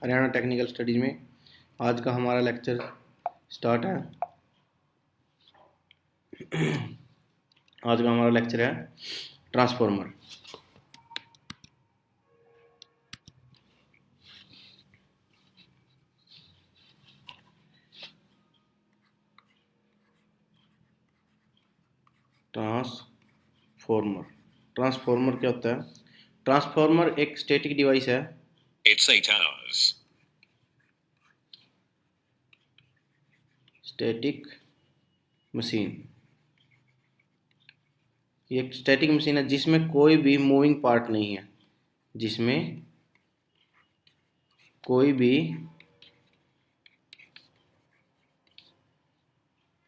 Haryana technical studies में आज का हमारा लेक्चर स्टार्ट है। आज का हमारा लेक्चर है ट्रांसफार्मर। ट्रांसफार्मर ट्रांसफार्मर क्या होता है? ट्रांसफार्मर एक स्टैटिक डिवाइस है। It's 8 hours. स्टैटिक मशीन, ये एक स्टैटिक मशीन है जिसमें कोई भी मूविंग पार्ट नहीं है, जिसमें कोई भी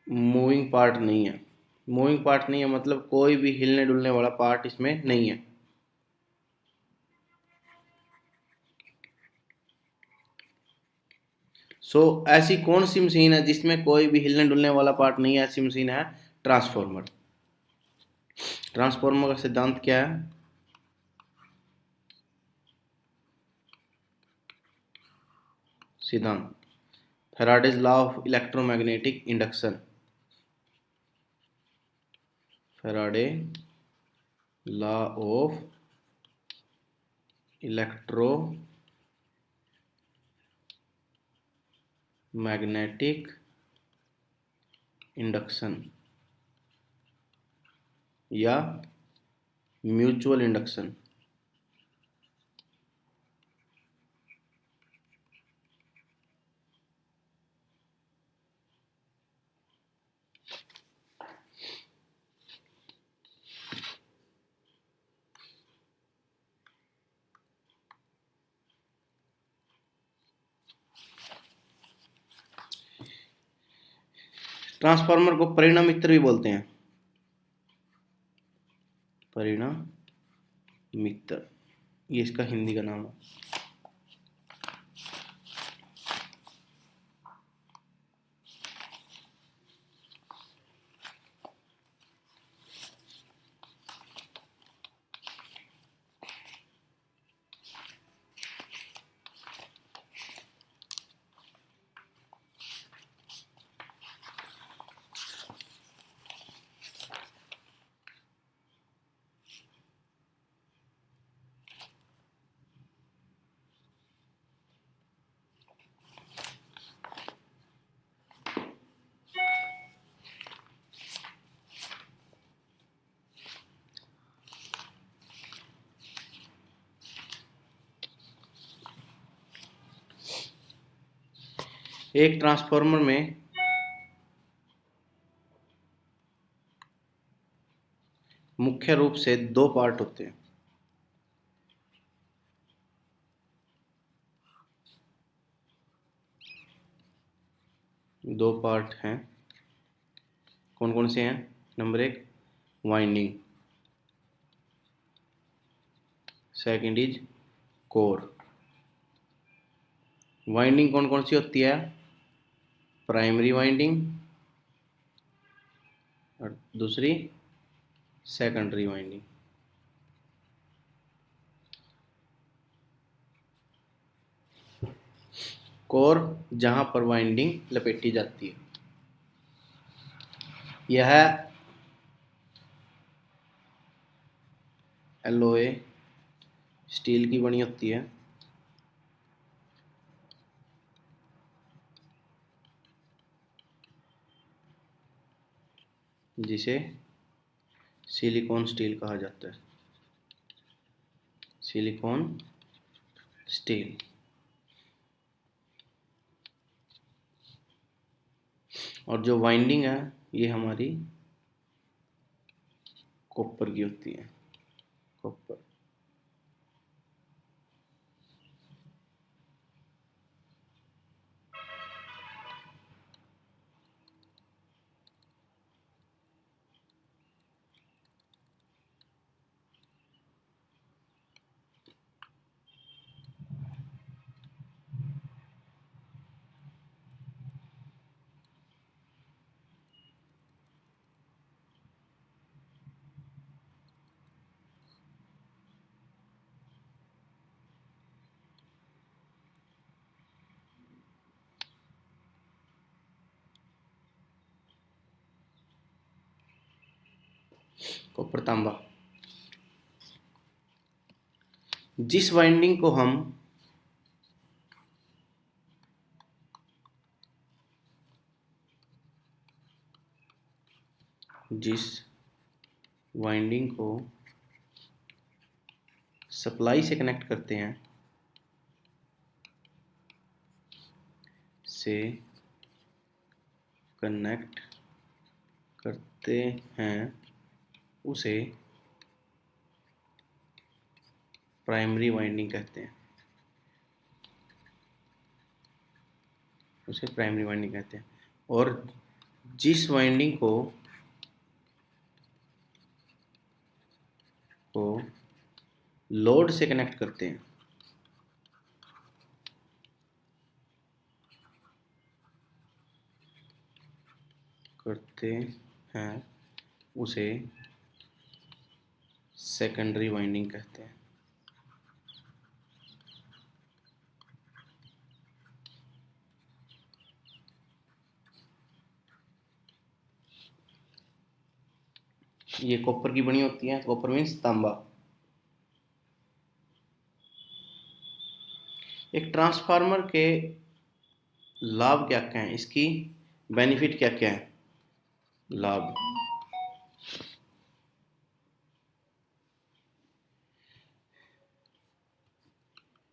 मूविंग पार्ट नहीं है। मूविंग पार्ट नहीं है मतलब कोई भी हिलने डुलने वाला पार्ट इसमें नहीं है। ऐसी कौन सी मशीन है जिसमें कोई भी हिलने डुलने वाला पार्ट नहीं है? ऐसी मशीन है ट्रांसफार्मर। ट्रांसफार्मर का सिद्धांत क्या है? सिद्धांत Faraday's law of electromagnetic induction. Faraday law of electromagnetic induction या म्यूचुअल इंडक्शन। ट्रांसफार्मर को परिणामित्र भी बोलते हैं। परिणामित्र ये इसका हिंदी का नाम है। एक ट्रांसफार्मर में मुख्य रूप से दो पार्ट होते हैं। दो पार्ट हैं, कौन कौन से हैं? नंबर एक winding, second is core. Winding कौन कौन सी होती है? प्राइमरी वाइंडिंग और दूसरी सेकेंडरी वाइंडिंग। कोर जहां पर वाइंडिंग लपेटी जाती है, यह एलॉय स्टील की बनी होती है, जिसे सिलिकॉन स्टील कहा जाता है। Silicon steel. और जो वाइंडिंग है ये हमारी कॉपर की होती है। कॉपर। कॉपर तांबा। जिस वाइंडिंग को हम सप्लाई से कनेक्ट करते हैं उसे प्राइमरी वाइंडिंग कहते हैं। और जिस वाइंडिंग को लोड से कनेक्ट करते हैं उसे सेकेंडरी वाइंडिंग कहते हैं। ये कॉपर की बनी होती है। कॉपर मीन्स तांबा। एक ट्रांसफार्मर के लाभ क्या क्या हैं, इसकी बेनिफिट क्या क्या है। लाभ,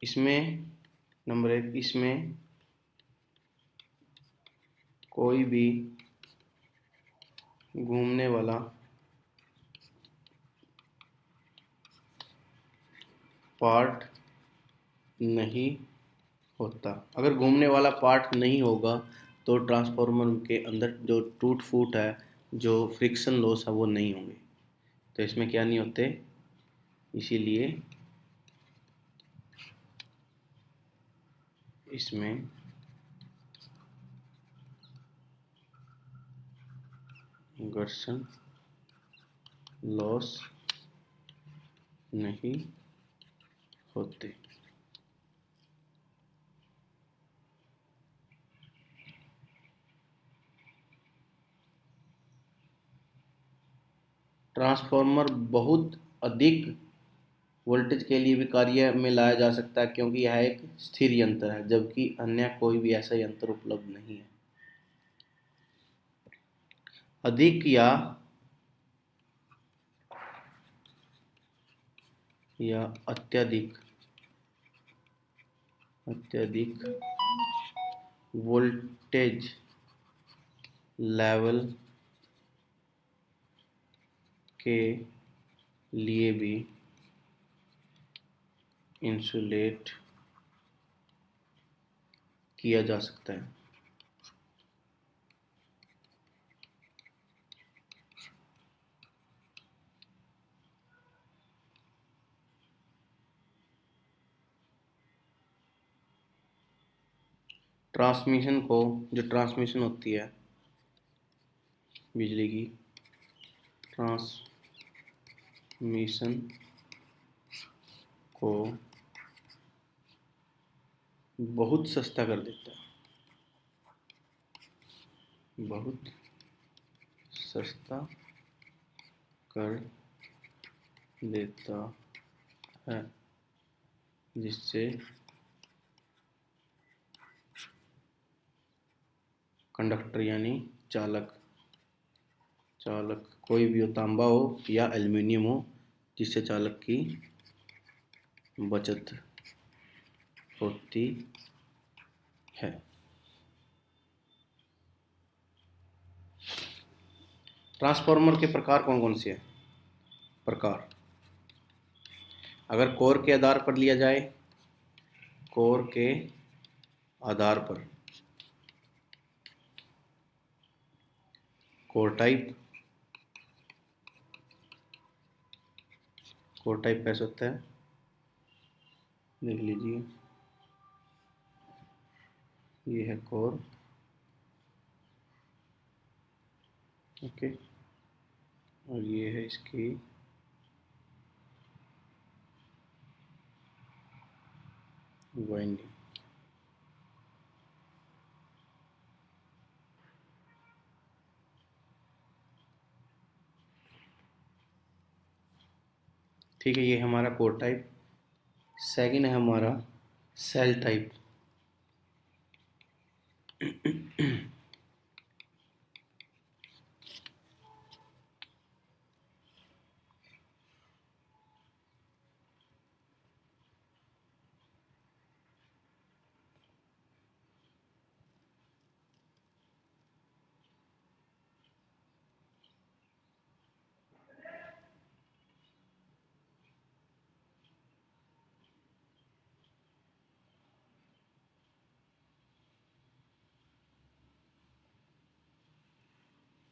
इसमें नंबर 1, इसमें कोई भी घूमने वाला पार्ट नहीं होता। अगर घूमने वाला पार्ट नहीं होगा तो ट्रांसफार्मर के अंदर जो टूट फूट है, जो फ्रिक्शन लॉस है, वो नहीं होंगे। तो इसमें क्या नहीं होते, इसीलिए इसमें घर्षण लॉस नहीं होते। ट्रांसफार्मर बहुत अधिक वोल्टेज के लिए भी कार्य में लाया जा सकता है, क्योंकि यह एक स्थिर यंत्र है, जबकि अन्य कोई भी ऐसा यंत्र उपलब्ध नहीं है। अधिक या अत्यधिक वोल्टेज लेवल के लिए भी इंसुलेट किया जा सकता है। ट्रांसमिशन होती है बिजली की, ट्रांसमिशन को बहुत सस्ता कर देता है, बहुत सस्ता कर देता है, जिससे कंडक्टर यानी चालक कोई भी हो, तांबा हो या एल्युमिनियम हो, जिससे चालक की बचत होती है। ट्रांसफार्मर के प्रकार कौन कौन से हैं। प्रकार, अगर कोर के आधार पर लिया जाए, कोर के आधार पर कोर टाइप कैसे होता है, देख लीजिए। ये है कोर, ओके, और ये है इसकी वाइंडिंग। ठीक है, ये हमारा कोर टाइप। सेकंड है हमारा सेल टाइप।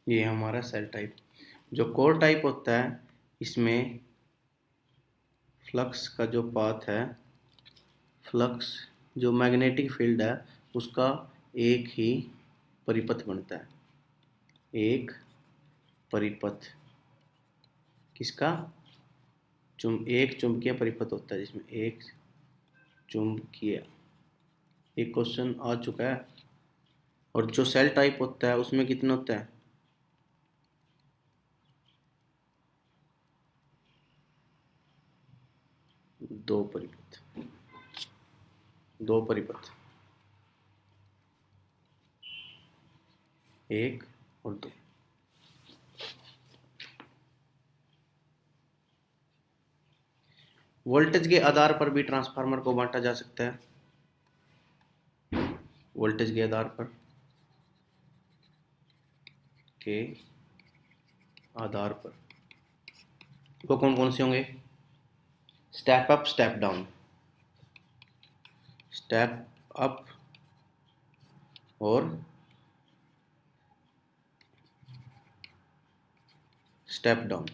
ये हमारा सेल टाइप। जो कोर टाइप होता है, इसमें फ्लक्स का जो पाथ है, फ्लक्स जो मैग्नेटिक फील्ड है, उसका एक ही परिपथ बनता है। एक परिपथ किसका? एक चुंबकीय परिपथ होता है, जिसमें एक चुंबकीय। एक क्वेश्चन आ चुका है। और जो सेल टाइप होता है उसमें कितना होता है? दो परिपथ। दो परिपथ, एक और दो। वोल्टेज के आधार पर भी ट्रांसफार्मर को बांटा जा सकता है। वोल्टेज के आधार पर के आधार पर वो कौन कौन से होंगे? Step up, step down. Step up और step down.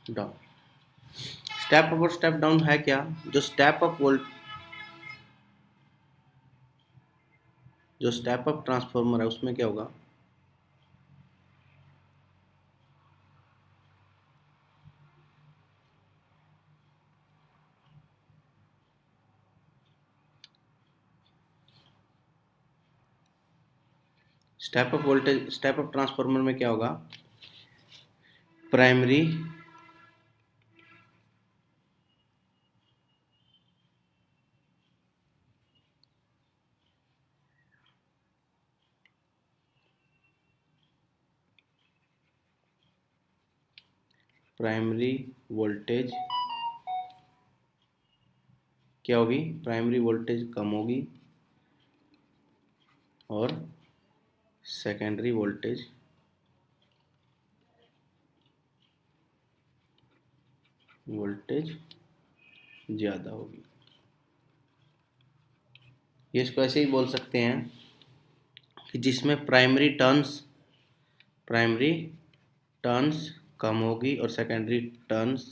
Down. Step up और स्टेप डाउन है क्या? जो स्टेप अप ट्रांसफार्मर है उसमें क्या होगा? स्टेप अप ट्रांसफार्मर में क्या होगा? प्राइमरी प्राइमरी वोल्टेज क्या होगी? प्राइमरी वोल्टेज कम होगी और सेकेंडरी वोल्टेज ज़्यादा होगी। ये इसको ऐसे ही बोल सकते हैं कि जिसमें प्राइमरी टर्न्स कम होगी और सेकेंडरी टर्न्स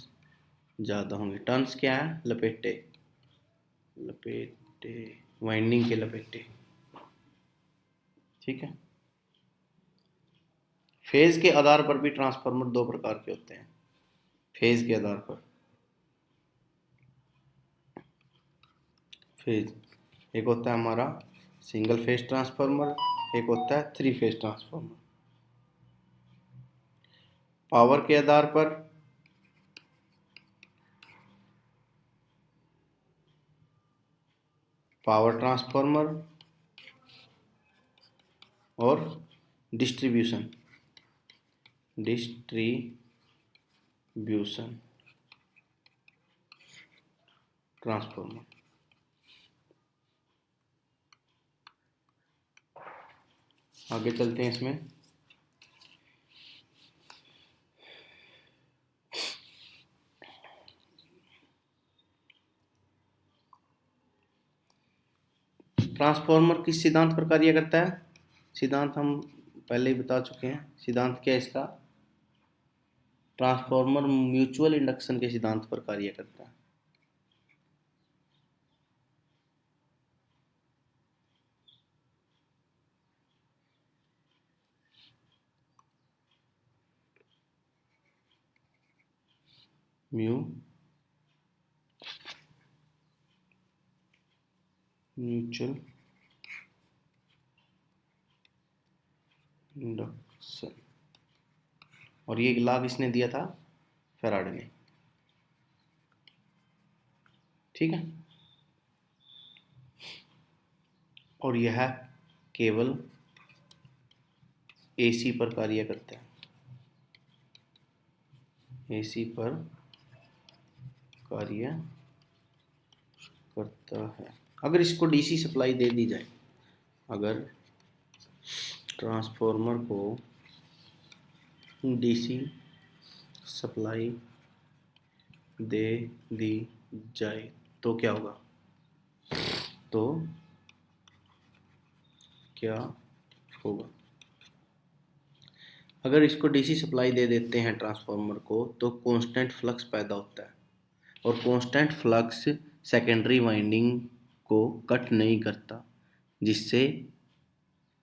ज़्यादा होंगी। टर्न्स क्या है? लपेटे। लपेटे, वाइंडिंग के लपेटे। ठीक है। फेज के आधार पर भी ट्रांसफार्मर दो प्रकार के होते हैं। फेज के आधार पर फेज एक होता है हमारा सिंगल फेज ट्रांसफार्मर, एक होता है थ्री फेज ट्रांसफार्मर। पावर के आधार पर पावर ट्रांसफार्मर और डिस्ट्रीब्यूशन ट्रांसफार्मर। आगे चलते हैं इसमें। ट्रांसफार्मर किस सिद्धांत पर कार्य करता है? सिद्धांत हम पहले ही बता चुके हैं। सिद्धांत क्या है इसका? ट्रांसफार्मर म्यूचुअल इंडक्शन के सिद्धांत पर कार्य करता है। Mutual induction. और ये लॉ किसने दिया था? फैराडे ने। ठीक है। और यह केवल एसी पर कार्य करता है, एसी पर कार्य करता है। अगर इसको डीसी सप्लाई दे दी जाए, अगर ट्रांसफार्मर को डीसी सप्लाई दे दी जाए तो क्या होगा? तो क्या होगा? अगर इसको डीसी सप्लाई दे देते हैं ट्रांसफार्मर को, तो कांस्टेंट फ्लक्स पैदा होता है, और कांस्टेंट फ्लक्स सेकेंडरी वाइंडिंग को कट नहीं करता, जिससे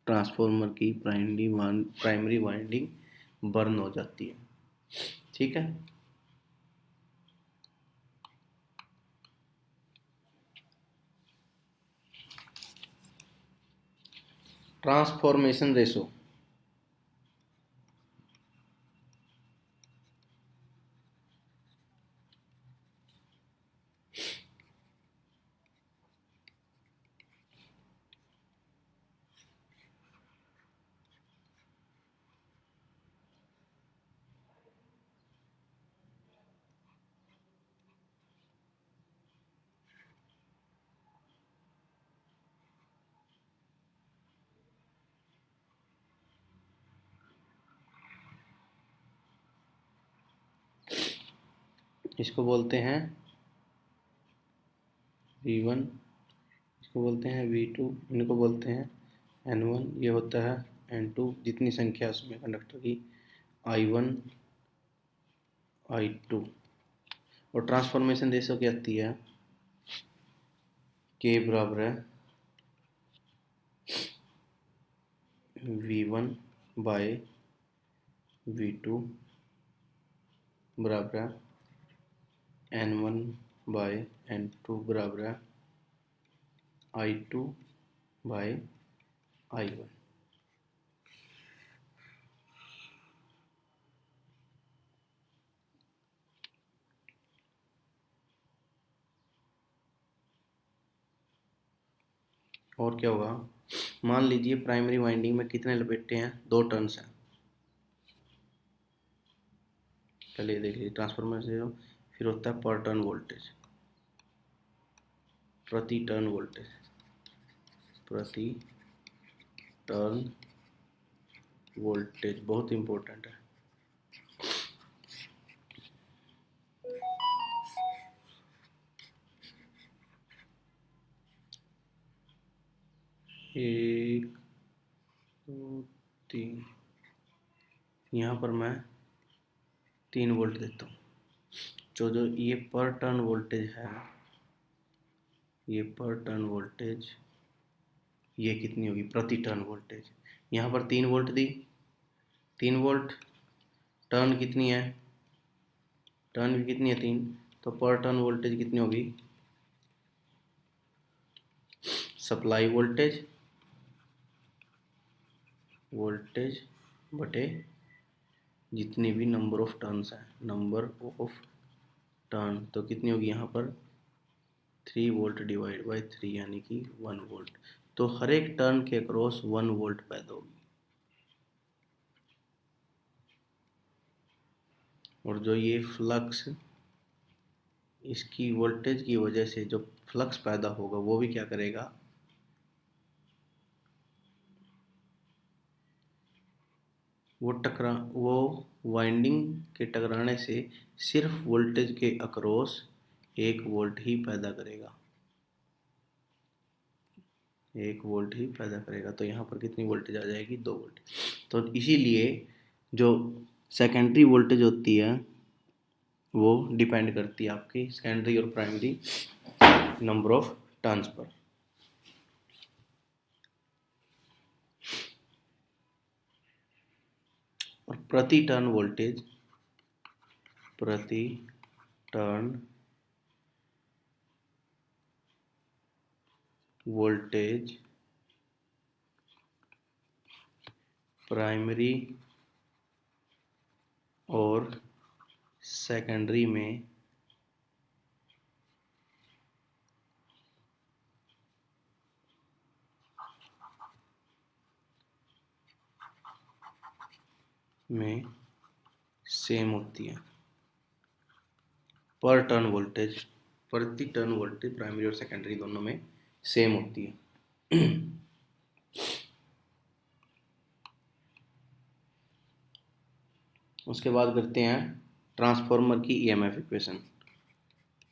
ट्रांसफार्मर की प्राइमरी वाइंडिंग बर्न हो जाती है। ठीक है। Transformation ratio. इसको बोलते हैं V1, इसको बोलते हैं V2, इनको बोलते हैं N1, ये होता है N2, जितनी संख्या उसमें कंडक्टर की, I1 I2। और ट्रांसफॉर्मेशन रेशो क्या आती है? K बराबर है V1 बाय V2 बराबर है N1 बाय N2 बराबर है I2 बाय I1। और क्या होगा? मान लीजिए प्राइमरी वाइंडिंग में कितने लपेटे हैं? 2 टर्न्स हैं। पहले देख लीजिए ट्रांसफार्मर से, फिर होता है पर टर्न वोल्टेज, प्रति टर्न वोल्टेज, प्रति टर्न वोल्टेज बहुत इंपॉर्टेंट है। एक, दो, तीन, यहाँ पर मैं 3 वोल्ट देता हूँ। जो ये पर टर्न वोल्टेज है, ये पर टर्न वोल्टेज, ये कितनी होगी? प्रति टर्न वोल्टेज। यहाँ पर 3 वोल्ट दी, 3 वोल्ट, टर्न कितनी है? टर्न भी कितनी है? 3। तो पर टर्न वोल्टेज कितनी होगी? सप्लाई वोल्टेज, वोल्टेज बटे जितनी भी नंबर ऑफ टर्न्स हैं, नंबर ऑफ टर्न, तो कितनी होगी यहाँ पर? 3 वोल्ट डिवाइड बाई 3 यानी कि 1 वोल्ट। तो हर एक टर्न के अक्रॉस 1 वोल्ट पैदा होगी। और जो ये फ्लक्स, इसकी वोल्टेज की वजह से जो फ्लक्स पैदा होगा वो भी क्या करेगा? वो वाइंडिंग के टकराने से सिर्फ वोल्टेज के अक्रॉस 1 वोल्ट ही पैदा करेगा, 1 वोल्ट ही पैदा करेगा। तो यहाँ पर कितनी वोल्टेज आ जाएगी? 2 वोल्ट। तो इसीलिए जो सेकेंडरी वोल्टेज होती है वो डिपेंड करती है आपकी सेकेंडरी और primary number of turns per. और प्रति टर्न वोल्टेज, प्रति टर्न वोल्टेज प्राइमरी और सेकेंडरी में सेम होती है। पर टर्न वोल्टेज, प्रति टर्न वोल्टेज प्राइमरी और सेकेंडरी दोनों में सेम होती है। उसके बाद करते हैं ट्रांसफार्मर की ईएमएफ इक्वेशन।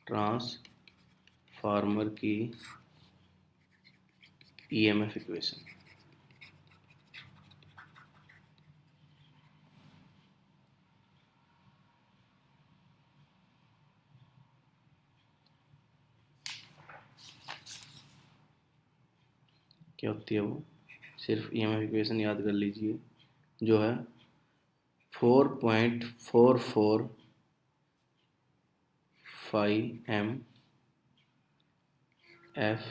ट्रांसफार्मर की ईएमएफ इक्वेशन। क्या होती है वो, सिर्फ ईएमएफ इक्वेशन याद कर लीजिए, जो है 4.445 एम एफ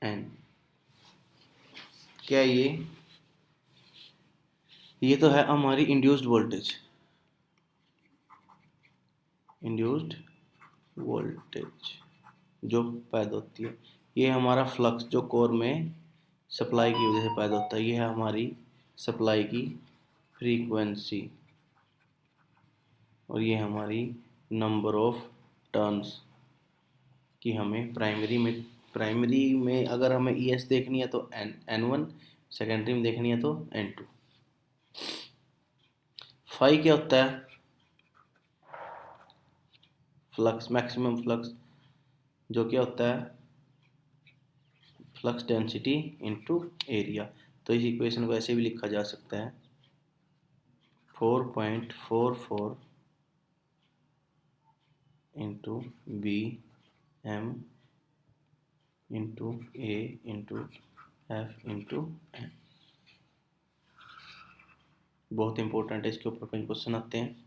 एन। क्या ये तो है हमारी इंड्यूस्ड वोल्टेज, जो पैदा होती है। ये हमारा फ्लक्स जो कोर में सप्लाई की वजह से पैदा होता है। ये है हमारी सप्लाई की फ्रीक्वेंसी, और ये हमारी नंबर ऑफ टर्न्स कि हमें प्राइमरी में अगर हमें ES देखनी है तो N1, सेकेंडरी में देखनी है तो N2। फाई क्या होता है, फ्लक्स, मैक्सिमम फ्लक्स, जो क्या होता है फ्लक्स डेंसिटी इनटू एरिया। तो इस इक्वेशन को ऐसे भी लिखा जा सकता है 4.44 इंटू बी एम इंटू ए इंटू एफ इंटू एन। बहुत इंपॉर्टेंट है, इसके ऊपर कई क्वेश्चन आते हैं।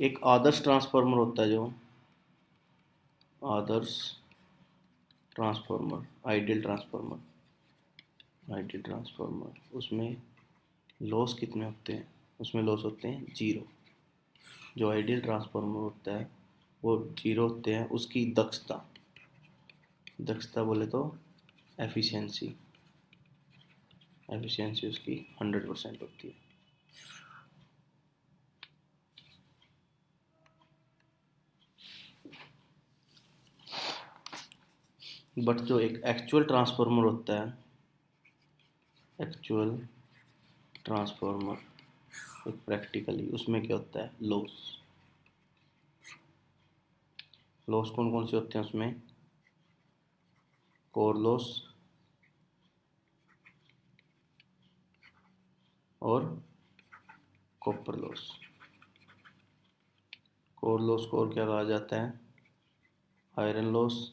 एक आदर्श ट्रांसफार्मर होता है, जो आदर्श ट्रांसफार्मर, आइडियल ट्रांसफार्मर, उसमें लॉस कितने होते हैं, उसमें लॉस होते हैं 0। जो आइडियल ट्रांसफार्मर होता है वो 0 होते हैं। उसकी दक्षता बोले तो एफिशिएंसी उसकी 100% होती है। बट जो एक एक्चुअल ट्रांसफार्मर होता है, एक प्रैक्टिकली, उसमें क्या होता है लॉस कौन कौन से होते हैं उसमें, कोर लॉस और कॉपर लॉस। कोर लॉस को और क्या कहा जाता है, iron loss,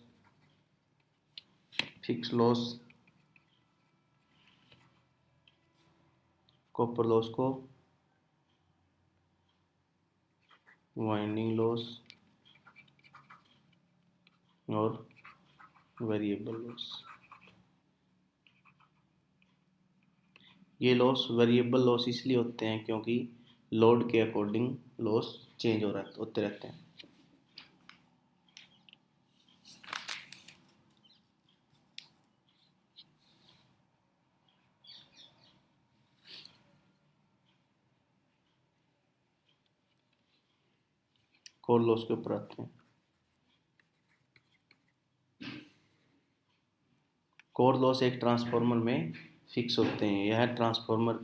fix loss. Copper loss को वाइंडिंग लॉस और वेरिएबल लॉस। ये लॉस वेरिएबल लॉस इसलिए होते हैं क्योंकि लोड के अकॉर्डिंग लॉस चेंज होते रहते हैं। कोर लॉस के ऊपर आते हैं। कोर लॉस एक ट्रांसफार्मर में फिक्स होते हैं। यह ट्रांसफार्मर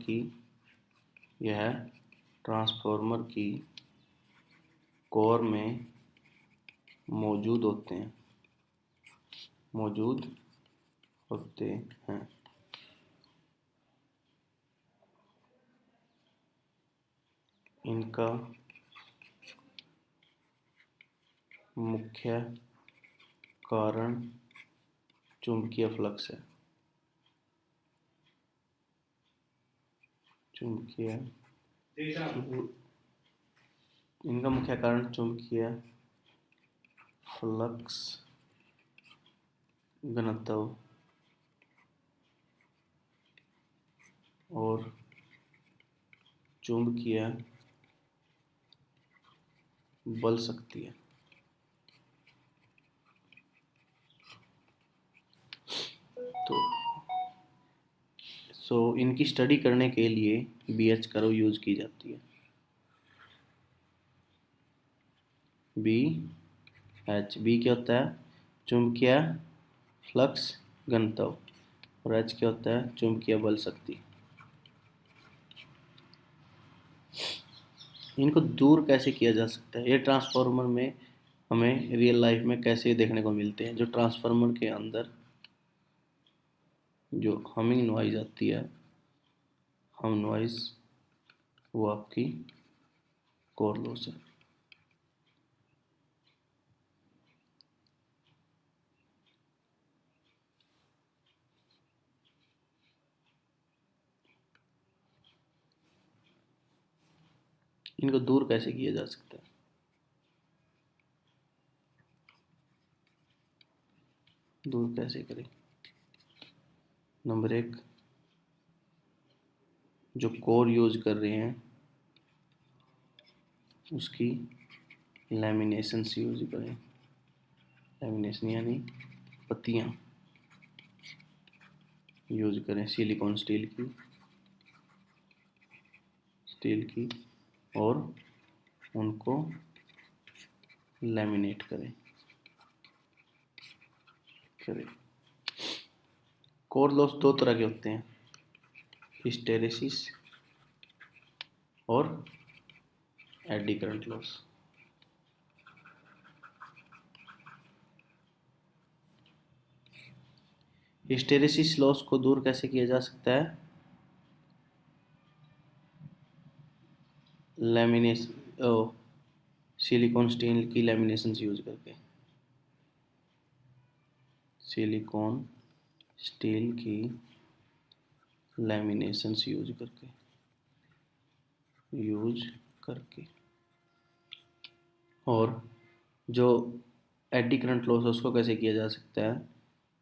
की कोर में मौजूद होते हैं। इनका मुख्य कारण चुंबकीय फ्लक्स है। इनका मुख्य कारण चुंबकीय फ्लक्स घनत्व और चुंबकीय बल शक्ति है। तो इनकी स्टडी करने के लिए BH कर्व यूज की जाती है। बी क्या होता है? चुंबकीय फ्लक्स घनत्व, और H क्या होता है? चुंबकीय बल शक्ति। इनको दूर कैसे किया जा सकता है? ये ट्रांसफार्मर में हमें रियल लाइफ में कैसे देखने को मिलते हैं? जो ट्रांसफार्मर के अंदर जो हमिंग नॉइज आती है, हम नॉइज, वो आपकी कोर लॉस है। इनको दूर कैसे किया जा सकता है? दूर कैसे करें? नंबर 1, जो कोर यूज कर रहे हैं उसकी लैमिनेशन यूज करें। लैमिनेशन यानी पत्तियाँ यूज करें सिलिकॉन स्टील की और उनको लैमिनेट करें। कोर लॉस दो तरह के होते हैं, हिस्टेरेसिस और eddy current loss. Hysteresis loss को दूर कैसे किया जा सकता है? लैमिनेशन, सिलिकॉन स्टील की लैमिनेशन यूज करके। सिलिकॉन स्टील की लैमिनेशन यूज करके। और जो एडी करंट लॉस है उसको कैसे किया जा सकता है?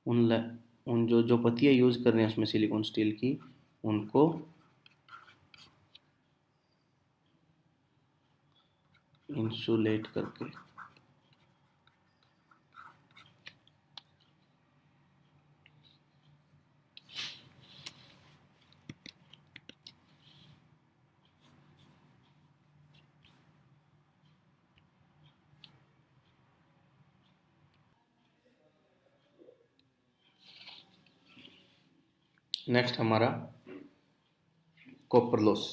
उन जो पत्तियाँ यूज कर रहे हैं उसमें सिलिकॉन स्टील की, उनको इंसुलेट करके। नेक्स्ट हमारा कॉपर लॉस।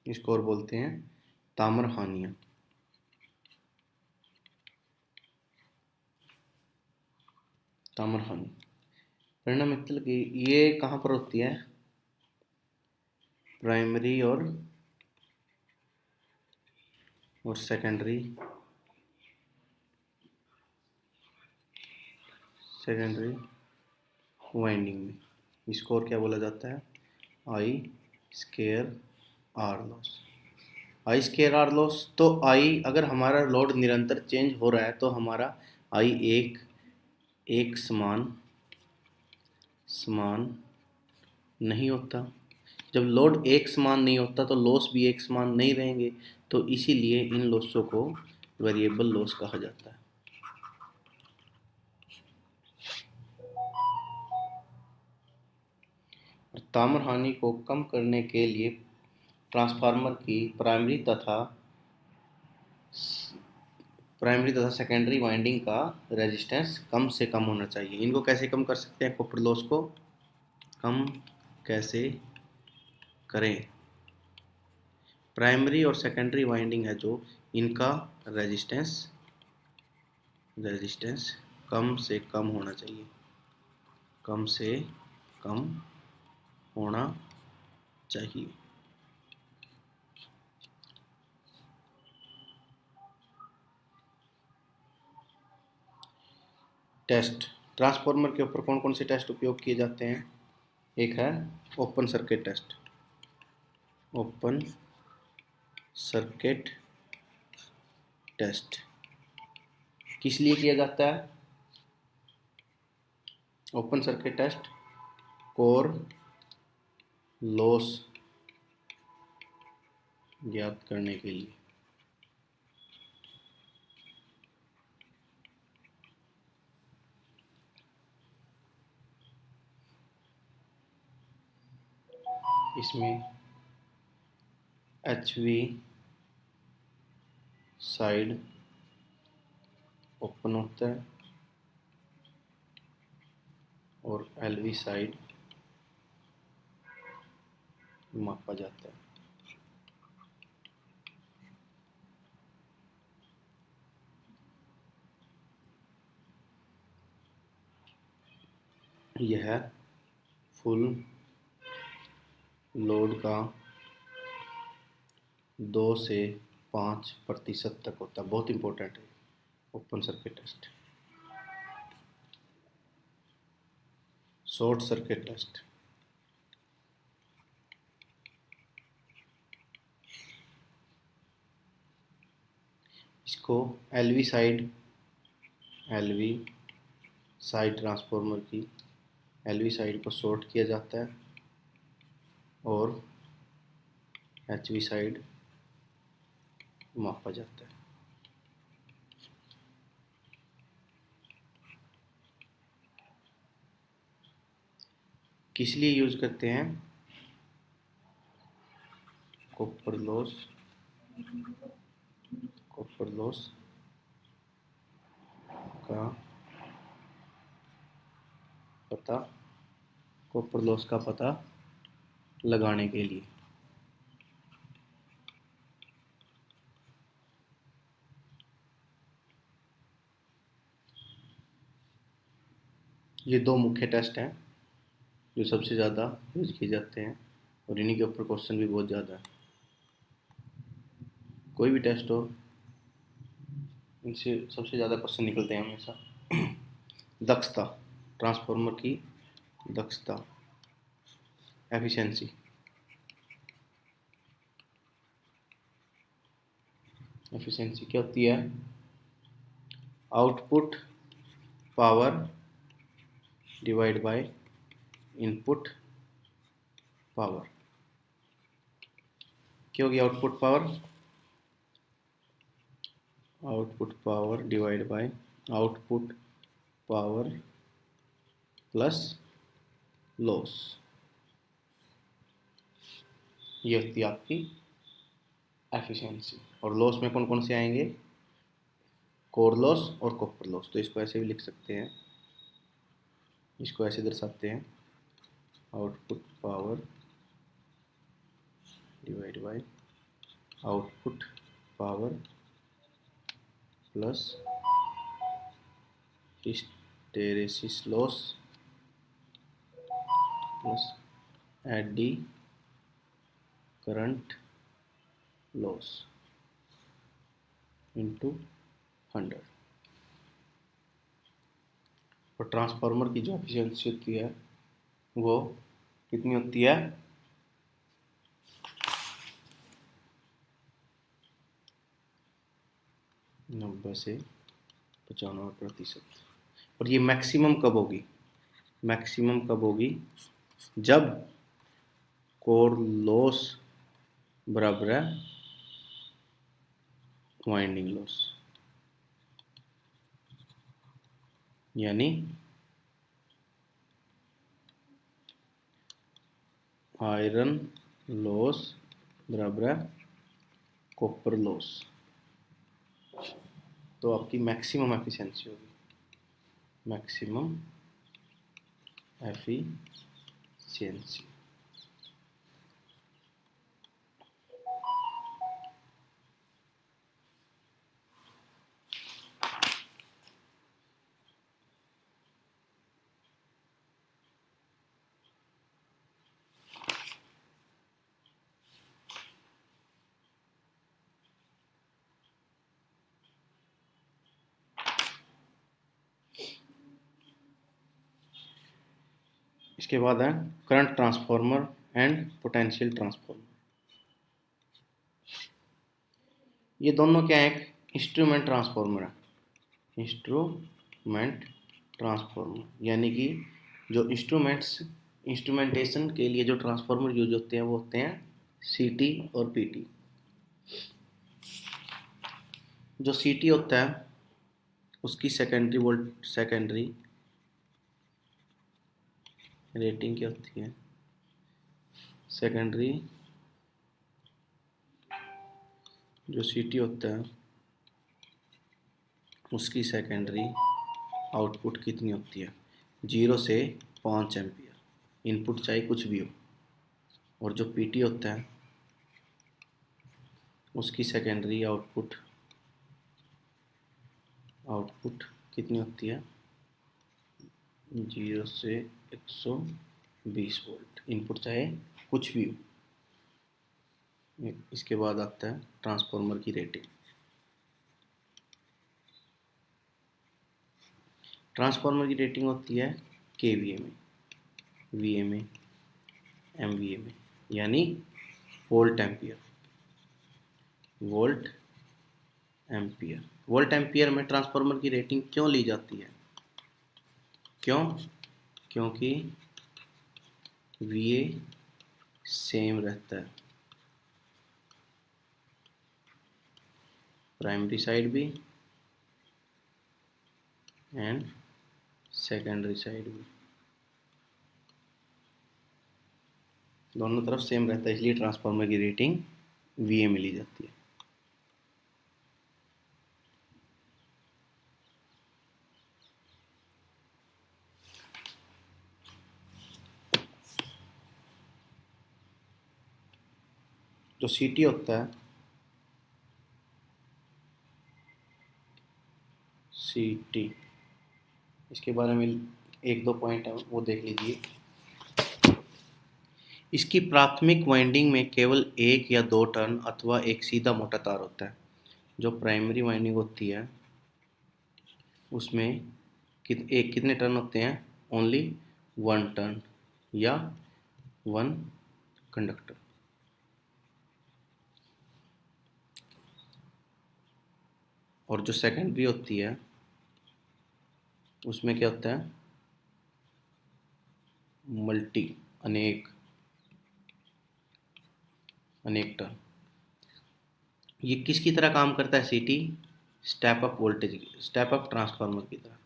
इसको और बोलते हैं ताम्र हानियाँ। ताम्र हानि परिणाम मित्तल की ये कहाँ पर होती है? प्राइमरी और सेकेंडरी वाइंडिंग में। इसको और क्या बोला जाता है? I square R loss. I square R loss, तो आई अगर हमारा लोड निरंतर चेंज हो रहा है तो हमारा आई एक समान नहीं होता। जब लोड एक समान नहीं होता तो लॉस भी एक समान नहीं रहेंगे, तो इसीलिए इन लॉसों को वेरिएबल लॉस कहा जाता है। ताम्र हानि को कम करने के लिए ट्रांसफार्मर की प्राइमरी तथा सेकेंडरी वाइंडिंग का रेजिस्टेंस कम से कम होना चाहिए। इनको कैसे कम कर सकते हैं? कॉपर लॉस को कम कैसे करें? प्राइमरी और सेकेंडरी वाइंडिंग है जो, इनका रेजिस्टेंस कम से कम होना चाहिए। कम से कम होना चाहिए। टेस्ट ट्रांसफार्मर के ऊपर कौन कौन से टेस्ट उपयोग किए जाते हैं? एक है open circuit test. Open circuit test किस लिए किया जाता है? Open circuit test core loss ज्ञात करने के लिए। इसमें HV साइड ओपन होता है और LV साइड मापा जाता है। यह फुल लोड का 2 से 5% तक होता है। बहुत इंपॉर्टेंट है open circuit test. Short circuit test इसको LV साइड ट्रांसफार्मर की LV साइड को शॉर्ट किया जाता है और HV साइड मापा जाता है। किस लिए यूज करते हैं? कॉपर लॉस का पता कॉपर लॉस का पता लगाने के लिए। ये 2 मुख्य टेस्ट हैं जो सबसे ज़्यादा यूज किए जाते हैं और इन्हीं के ऊपर क्वेश्चन भी बहुत ज़्यादा है। कोई भी टेस्ट हो इनसे सबसे ज़्यादा क्वेश्चन निकलते हैं हमेशा। दक्षता ट्रांसफार्मर की दक्षता एफिशिएंसी क्या होती है? Output power divide by input power. क्या होगी output power divide by output power plus loss. ये होती है आपकी एफिशिएंसी। और लॉस में कौन कौन से आएंगे? कोर लॉस और कॉपर लॉस। तो इसको ऐसे भी लिख सकते हैं, इसको ऐसे दर्शाते हैं output power divide by output power plus hysteresis loss plus eddy current loss into 100। और ट्रांसफार्मर की जो एफिशिएंसी होती है वो कितनी होती है? 90 से 95%। और ये मैक्सिमम कब होगी? जब कोर लॉस बराबर है वाइंडिंग लॉस, यानी आयरन लॉस बराबर है कॉपर लॉस। तो आपकी मैक्सिमम एफिशिएंसी होगी, मैक्सिमम एफिशिएंसी। इसके बाद है current transformer and potential transformer. ये दोनों क्या है, एक इंस्ट्रूमेंट ट्रांसफार्मर है, इंस्ट्रूमेंट ट्रांसफार्मर, यानी कि जो इंस्ट्रूमेंटेशन के लिए जो ट्रांसफार्मर यूज होते हैं वो होते हैं सीटी और पीटी। जो सीटी होता है उसकी सेकेंडरी रेटिंग क्या होती है, सेकेंडरी जो सीटी होता है उसकी सेकेंडरी आउटपुट कितनी होती है, 0 से 5 एम्पियर, इनपुट चाहे कुछ भी हो। और जो पीटी होता है उसकी सेकेंडरी आउटपुट कितनी होती है, 0 से 120 वोल्ट, इनपुट चाहे कुछ भी हो। इसके बाद आता है ट्रांसफार्मर की रेटिंग। ट्रांसफार्मर की रेटिंग होती है केवीए में, वीए में, एमवीए में, यानी वोल्ट एम्पियर। वोल्ट एम्पियर में ट्रांसफार्मर की रेटिंग क्यों ली जाती है, क्योंकि वीए सेम रहता है, प्राइमरी साइड भी एंड सेकेंडरी साइड भी, दोनों तरफ सेम रहता है, इसलिए ट्रांसफार्मर की रेटिंग वीए में ली जाती है। जो सीटी होता है, सीटी, इसके बारे में एक दो पॉइंट है वो देख लीजिए। इसकी प्राथमिक वाइंडिंग में केवल एक या दो टर्न अथवा एक सीधा मोटा तार होता है। जो प्राइमरी वाइंडिंग होती है उसमें कितने टर्न होते हैं, ओनली 1 टर्न या 1 कंडक्टर। और जो सेकेंडरी होती है उसमें क्या होता है, मल्टी, अनेक टर्न। ये किसकी तरह काम करता है सीटी, स्टेप अप ट्रांसफार्मर की तरह,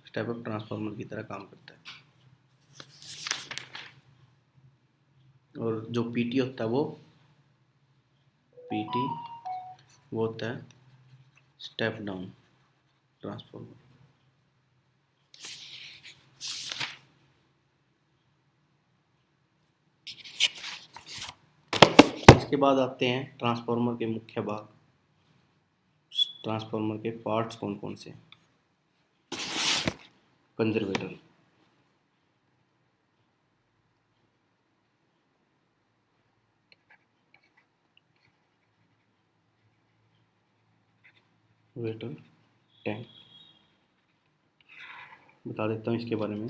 स्टेप अप ट्रांसफार्मर की तरह काम करता है। और जो पीटी होता है वो होता है स्टेप डाउन ट्रांसफार्मर। इसके बाद आते हैं ट्रांसफार्मर के मुख्य भाग, ट्रांसफार्मर के पार्ट्स कौन कौन से हैं। कंजर्वेटर, टैंक, बता देता हूँ इसके बारे में।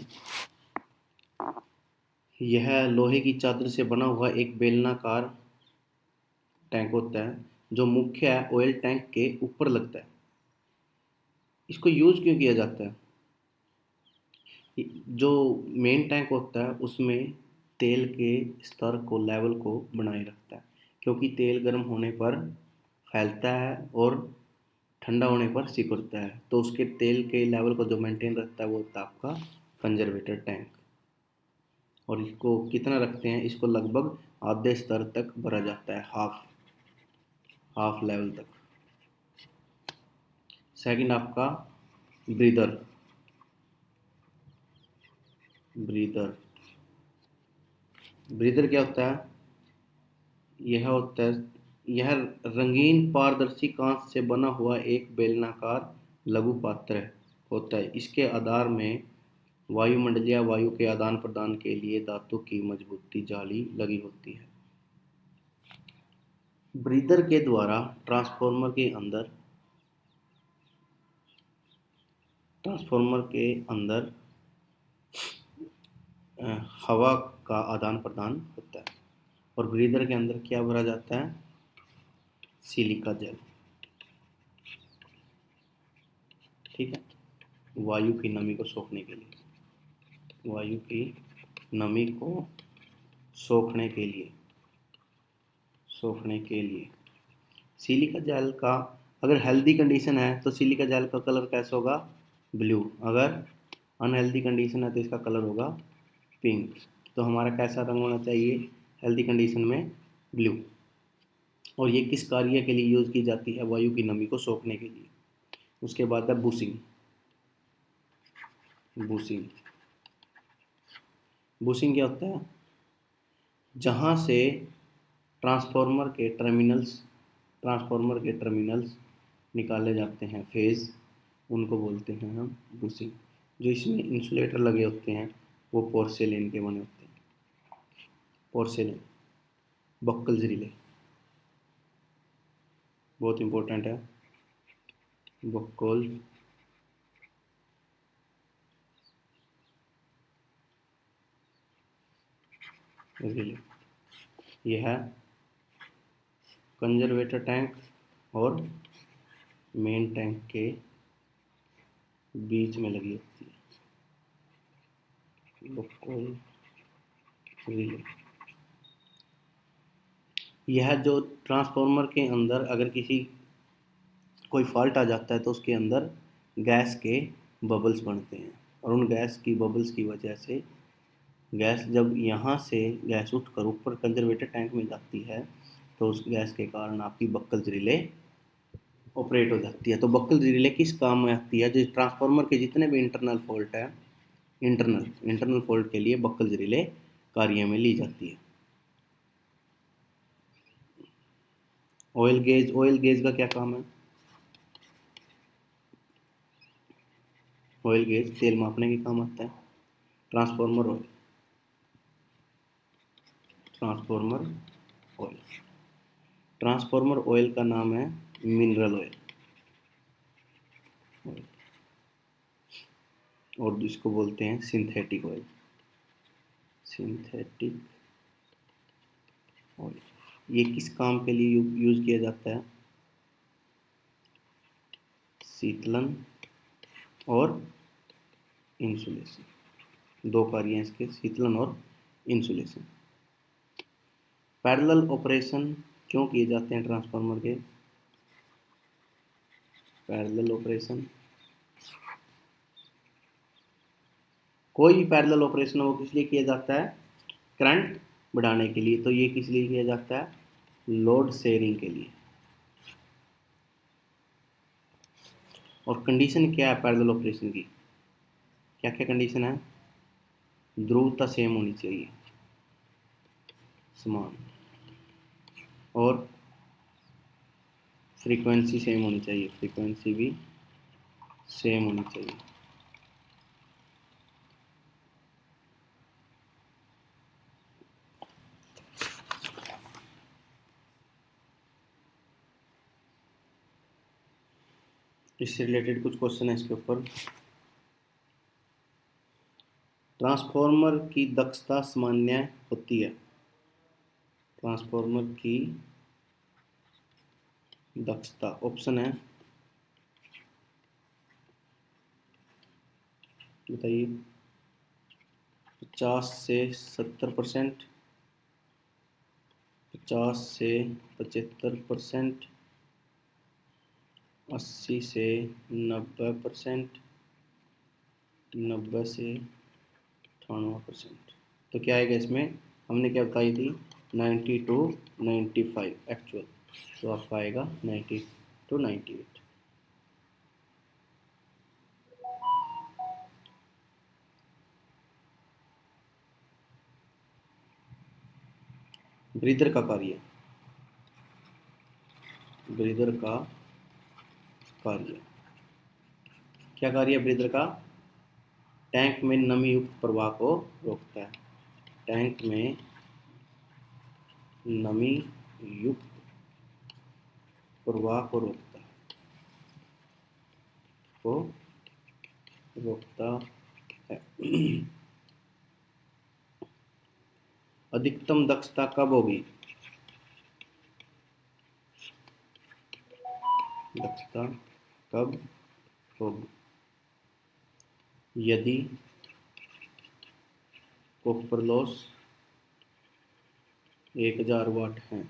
यह लोहे की चादर से बना हुआ एक बेलनाकार टैंक होता है जो मुख्य ऑयल टैंक के ऊपर लगता है। इसको यूज क्यों किया जाता है, जो मेन टैंक होता है उसमें तेल के स्तर को, लेवल को बनाए रखता है, क्योंकि तेल गर्म होने पर फैलता है और ठंडा होने पर सिकुड़ता है, तो उसके तेल के लेवल को जो मेंटेन रखता है वो होता है आपका कंजर्वेटर टैंक। और इसको कितना रखते हैं, इसको लगभग आधे स्तर तक भरा जाता है, हाफ लेवल तक। सेकंड आपका ब्रीदर, ब्रीदर क्या होता है, यह रंगीन पारदर्शी कांच से बना हुआ एक बेलनाकार लघु पात्र होता है। इसके आधार में वायुमंडलीय वायु के आदान प्रदान के लिए धातु की मजबूती जाली लगी होती है। ब्रीदर के द्वारा ट्रांसफार्मर के अंदर ट्रांसफार्मर के अंदर हवा का आदान प्रदान होता है। और ब्रीदर के अंदर क्या भरा जाता है? Silica gel. ठीक है, वायु की नमी को सोखने के लिए, वायु की नमी को सोखने के लिए सिलिका जेल का अगर हेल्दी कंडीशन है तो सिलिका जेल का कलर कैसा होगा? ब्लू। अगर अनहेल्दी कंडीशन है तो इसका कलर होगा पिंक। तो हमारा कैसा रंग होना चाहिए हेल्दी कंडीशन में? ब्लू। और ये किस कार्य के लिए यूज़ की जाती है? वायु की नमी को सोखने के लिए। उसके बाद है बूसिंग। बूसिंग क्या होता है? जहाँ से ट्रांसफार्मर के टर्मिनल्स निकाले जाते हैं, फेज, उनको बोलते हैं हम बूसिंग। जो इसमें इंसुलेटर लगे होते हैं वो पोर्सेलेन के बने होते हैं। पोर्सेलेन, बक्कल्स रिले, बहुत इंपॉर्टेंट है। बक्कल रिले, यह है कंजर्वेटर टैंक और मेन टैंक के बीच में लगी होती है। बक्कल रिले, यह जो ट्रांसफार्मर के अंदर अगर कोई फॉल्ट आ जाता है तो उसके अंदर गैस के बबल्स बनते हैं, और उन गैस की बबल्स की वजह से गैस जब यहाँ से गैस उठकर ऊपर कंजर्वेटर टैंक में जाती है तो उस गैस के कारण आपकी बक्कल्स रिले ऑपरेट हो जाती है। तो बक्कल्स रिले किस काम में आती है? जो ट्रांसफार्मर के जितने भी इंटरनल फॉल्ट है, इंटरनल फॉल्ट के लिए बक्कल्स रिले कार्य में ली जाती है। ऑयल गेज का क्या काम है? ऑयल गेज तेल मापने के काम आता है। ट्रांसफार्मर ऑयल का नाम है मिनरल ऑयल, और जिसको बोलते हैं सिंथेटिक ऑयल। ये किस काम के लिए यूज किया जाता है? शीतलन और इंसुलेशन, दो कार्य हैं इसके, शीतलन और इंसुलेशन। पैरेलल ऑपरेशन क्यों किए जाते हैं ट्रांसफार्मर के? पैरेलल ऑपरेशन, कोई भी पैरेलल ऑपरेशन वो किस लिए किया जाता है? करंट बढ़ाने के लिए। तो ये किस लिए किया जाता है? लोड शेयरिंग के लिए। और कंडीशन क्या है पैरेलल ऑपरेशन की? क्या क्या कंडीशन है? ध्रुवता सेम होनी चाहिए, समान, और फ्रीक्वेंसी सेम होनी चाहिए, फ्रीक्वेंसी भी सेम होनी चाहिए। इससे रिलेटेड कुछ क्वेश्चन है इसके ऊपर। ट्रांसफार्मर की दक्षता सामान्य होती है। ट्रांसफार्मर की दक्षता, ऑप्शन है, बताइए। 50 से 70%, 50 से 75%, 80 से 90%, 90 से 98%। तो क्या आएगा इसमें? हमने क्या बताई थी? 90 to 95 एक्चुअल। तो आपका आएगा 90 to 98। ब्रीदर का कार्य, ब्रीदर का कार्य क्या कार्य है ब्रीदर का? टैंक में नमी युक्त प्रवाह को रोकता है। टैंक में नमी युक्त प्रवाह को रोकता है, को रोकता है। अधिकतम दक्षता कब होगी? दक्षता कब होगी? यदि कॉपर लॉस 1000 वाट है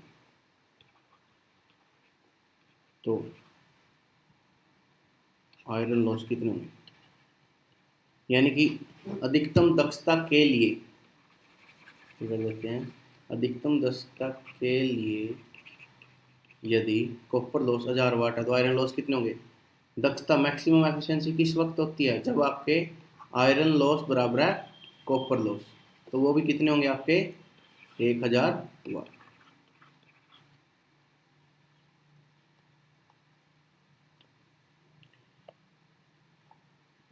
तो आयरन लॉस कितने होंगे? यानी कि अधिकतम दक्षता के लिए कर देते हैं, अधिकतम दक्षता के लिए यदि कॉपर लॉस 1000 वाट है तो आयरन लॉस कितने होंगे? दक्षता मैक्सिमम एफिशिएंसी किस वक्त होती है? जब आपके आयरन लॉस बराबर है कॉपर लॉस, तो वो भी कितने होंगे आपके? 1000 वाट।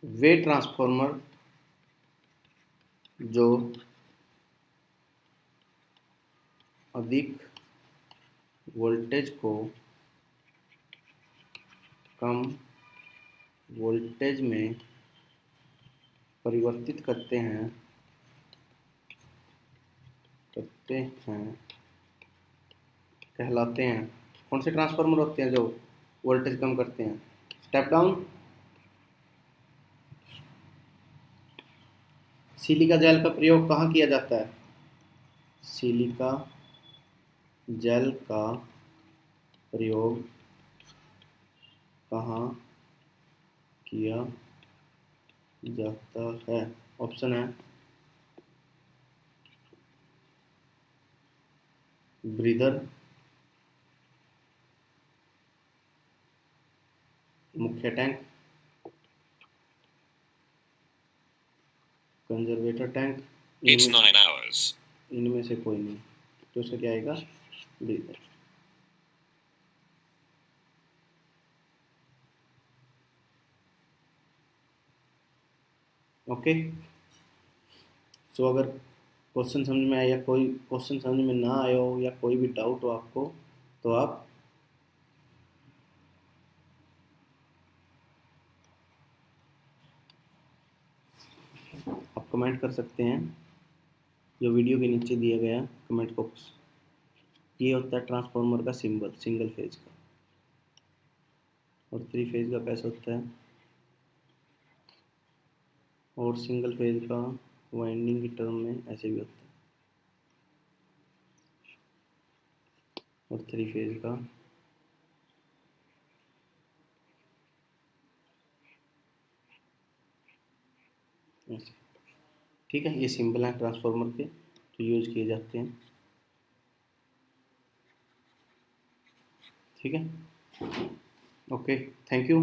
वे ट्रांसफार्मर जो अधिक वोल्टेज को कम वोल्टेज में परिवर्तित करते हैं कहलाते हैं। कौन से ट्रांसफार्मर होते हैं जो वोल्टेज कम करते हैं? Step down. सिलिका जेल का प्रयोग कहाँ किया जाता है? सिलिका जेल का प्रयोग कहाँ किया जाता है? ऑप्शन है ब्रीदर, मुख्य tank, conservator tank, It's 9 hours. इनमें से कोई नहीं। तो उसका क्या आएगा? ब्रीदर। ओके। सो अगर क्वेश्चन समझ में आया या कोई क्वेश्चन समझ में ना आया हो या कोई भी डाउट हो आपको, तो आप कमेंट कर सकते हैं, जो वीडियो के नीचे दिया गया कमेंट बॉक्स। ये होता है ट्रांसफार्मर का सिंबल सिंगल फेज का, और 3 फेज का कैसा होता है, और सिंगल फेज का वाइंडिंग की टर्म में ऐसे भी होता है, और 3 फेज का ऐसे। ठीक है, ये सिंबल हैं ट्रांसफार्मर के जो यूज किए जाते हैं। ठीक है, ओके, थैंक यू।